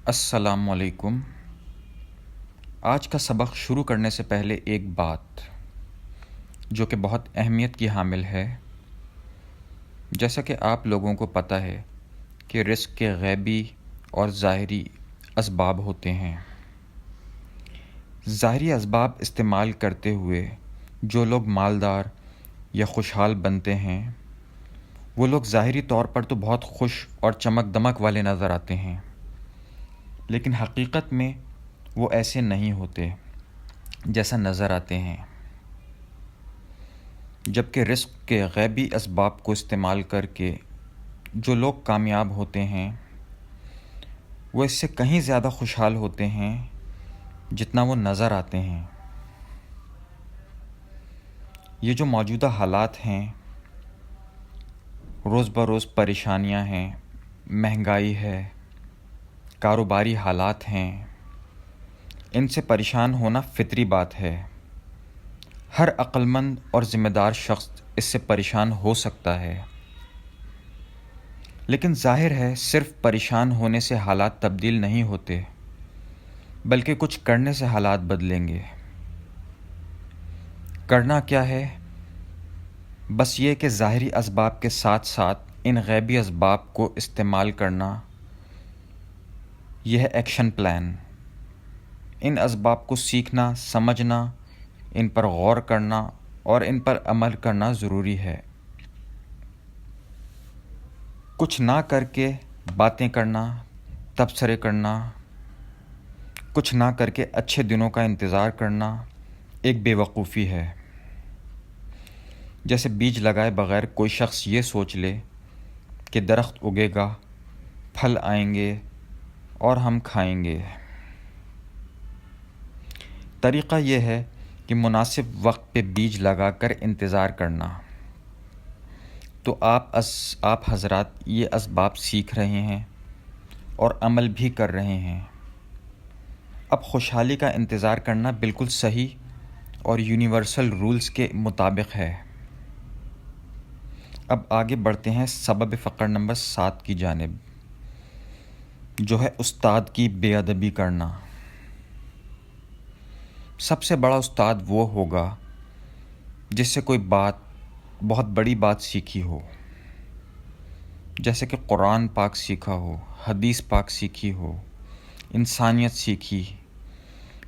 السلام علیکم۔ آج کا سبق شروع کرنے سے پہلے ایک بات جو کہ بہت اہمیت کی حامل ہے۔ جیسا کہ آپ لوگوں کو پتہ ہے کہ رزق کے غیبی اور ظاہری اسباب ہوتے ہیں۔ ظاہری اسباب استعمال کرتے ہوئے جو لوگ مالدار یا خوشحال بنتے ہیں وہ لوگ ظاہری طور پر تو بہت خوش اور چمک دمک والے نظر آتے ہیں، لیکن حقیقت میں وہ ایسے نہیں ہوتے جیسا نظر آتے ہیں۔ جبکہ رزق کے غیبی اسباب کو استعمال کر کے جو لوگ کامیاب ہوتے ہیں وہ اس سے کہیں زیادہ خوشحال ہوتے ہیں جتنا وہ نظر آتے ہیں۔ یہ جو موجودہ حالات ہیں، روز بروز پریشانیاں ہیں، مہنگائی ہے، کاروباری حالات ہیں، ان سے پریشان ہونا فطری بات ہے۔ ہر عقل مند اور ذمہ دار شخص اس سے پریشان ہو سکتا ہے، لیکن ظاہر ہے صرف پریشان ہونے سے حالات تبدیل نہیں ہوتے، بلکہ کچھ کرنے سے حالات بدلیں گے۔ کرنا کیا ہے؟ بس یہ کہ ظاہری اسباب کے ساتھ ساتھ ان غیبی اسباب کو استعمال کرنا، یہ ہے ایکشن پلان۔ ان اسباب کو سیکھنا، سمجھنا، ان پر غور کرنا اور ان پر عمل کرنا ضروری ہے۔ کچھ نہ کر کے باتیں کرنا، تبصرے کرنا، کچھ نہ کر کے اچھے دنوں کا انتظار کرنا ایک بے وقوفی ہے۔ جیسے بیج لگائے بغیر کوئی شخص یہ سوچ لے کہ درخت اگے گا، پھل آئیں گے اور ہم کھائیں گے۔ طریقہ یہ ہے کہ مناسب وقت پہ بیج لگا کر انتظار کرنا۔ تو آپ حضرات یہ اسباب سیکھ رہے ہیں اور عمل بھی کر رہے ہیں۔ اب خوشحالی کا انتظار کرنا بالکل صحیح اور یونیورسل رولز کے مطابق ہے۔ اب آگے بڑھتے ہیں سبب فقر نمبر 7 کی جانب، جو ہے استاد کی بے ادبی کرنا۔ سب سے بڑا استاد وہ ہوگا جس سے کوئی بہت بڑی بات سیکھی ہو، جیسے کہ قرآن پاک سیکھا ہو، حدیث پاک سیکھی ہو، انسانیت سیکھی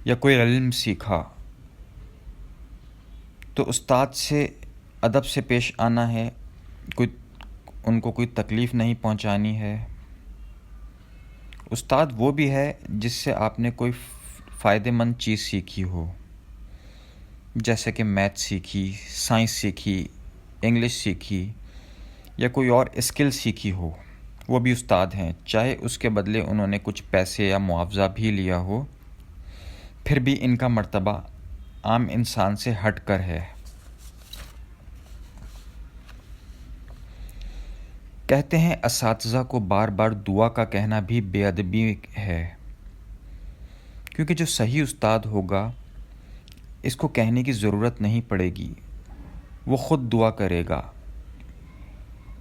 یا کوئی علم سیکھا۔ تو استاد سے ادب سے پیش آنا ہے، ان کو کوئی تکلیف نہیں پہنچانی ہے۔ استاد وہ بھی ہے جس سے آپ نے کوئی فائدہ مند چیز سیکھی ہو، جیسے کہ میتھ سیکھی، سائنس سیکھی، انگلش سیکھی یا کوئی اور اسکل سیکھی ہو، وہ بھی استاد ہیں، چاہے اس کے بدلے انہوں نے کچھ پیسے یا معاوضہ بھی لیا ہو، پھر بھی ان کا مرتبہ عام انسان سے ہٹ کر ہے۔ کہتے ہیں اساتذہ کو بار بار دعا کا کہنا بھی بے ادبی ہے، کیونکہ جو صحیح استاد ہوگا اس کو کہنے کی ضرورت نہیں پڑے گی، وہ خود دعا کرے گا۔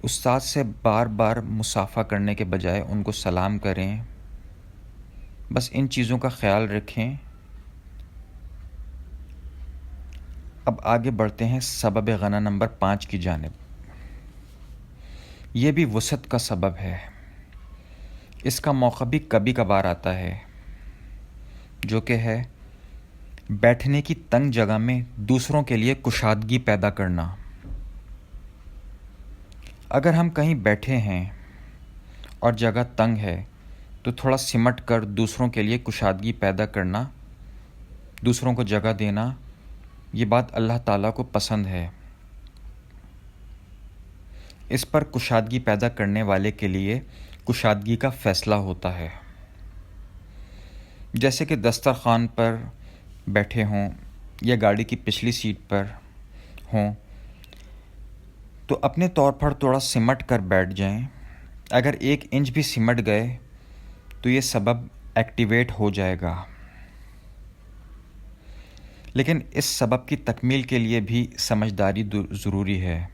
استاد سے بار بار مصافحہ کرنے کے بجائے ان کو سلام کریں۔ بس ان چیزوں کا خیال رکھیں۔ اب آگے بڑھتے ہیں سبب غنا نمبر 5 کی جانب۔ یہ بھی وسعت کا سبب ہے۔ اس کا موقع بھی کبھی کبھار آتا ہے، جو کہ ہے بیٹھنے کی تنگ جگہ میں دوسروں کے لیے کشادگی پیدا کرنا۔ اگر ہم کہیں بیٹھے ہیں اور جگہ تنگ ہے تو تھوڑا سمٹ کر دوسروں کے لیے کشادگی پیدا کرنا، دوسروں کو جگہ دینا، یہ بات اللہ تعالیٰ کو پسند ہے۔ اس پر کشادگی پیدا کرنے والے کے لیے کشادگی کا فیصلہ ہوتا ہے۔ جیسے کہ دسترخوان پر بیٹھے ہوں یا گاڑی کی پچھلی سیٹ پر ہوں تو اپنے طور پر تھوڑا سمٹ کر بیٹھ جائیں۔ اگر 1 انچ بھی سمٹ گئے تو یہ سبب ایکٹیویٹ ہو جائے گا، لیکن اس سبب کی تکمیل کے لیے بھی سمجھداری ضروری ہے۔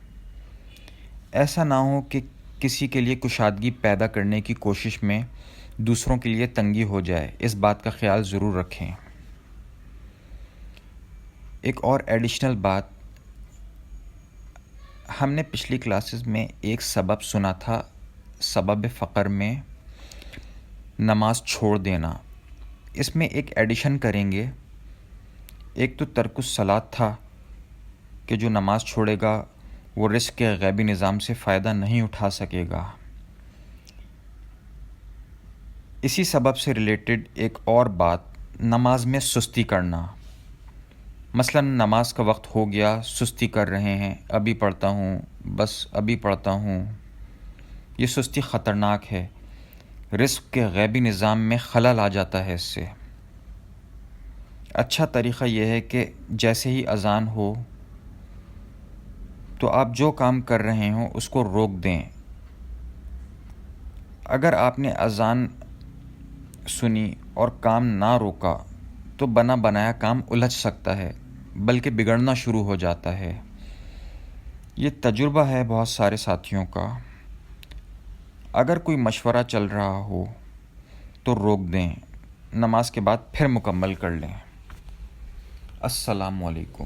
ایسا نہ ہو کہ کسی کے لیے کشادگی پیدا کرنے کی کوشش میں دوسروں کے لیے تنگی ہو جائے، اس بات کا خیال ضرور رکھیں۔ ایک اور ایڈیشنل بات، ہم نے پچھلی کلاسز میں ایک سبب سنا تھا، سبب فقر میں نماز چھوڑ دینا۔ اس میں ایک ایڈیشن کریں گے۔ ایک تو ترک الصلاۃ تھا کہ جو نماز چھوڑے گا وہ رزق کے غیبی نظام سے فائدہ نہیں اٹھا سکے گا۔ اسی سبب سے ریلیٹڈ ایک اور بات، نماز میں سستی کرنا۔ مثلا نماز کا وقت ہو گیا، سستی کر رہے ہیں، ابھی پڑھتا ہوں، بس ابھی پڑھتا ہوں۔ یہ سستی خطرناک ہے، رزق کے غیبی نظام میں خلل آ جاتا ہے اس سے۔ اچھا طریقہ یہ ہے کہ جیسے ہی اذان ہو تو آپ جو کام کر رہے ہوں اس کو روک دیں۔ اگر آپ نے اذان سنی اور کام نہ روکا تو بنا بنایا کام الجھ سکتا ہے، بلکہ بگڑنا شروع ہو جاتا ہے۔ یہ تجربہ ہے بہت سارے ساتھیوں کا۔ اگر کوئی مشورہ چل رہا ہو تو روک دیں، نماز کے بعد پھر مکمل کر لیں۔ السلام علیکم۔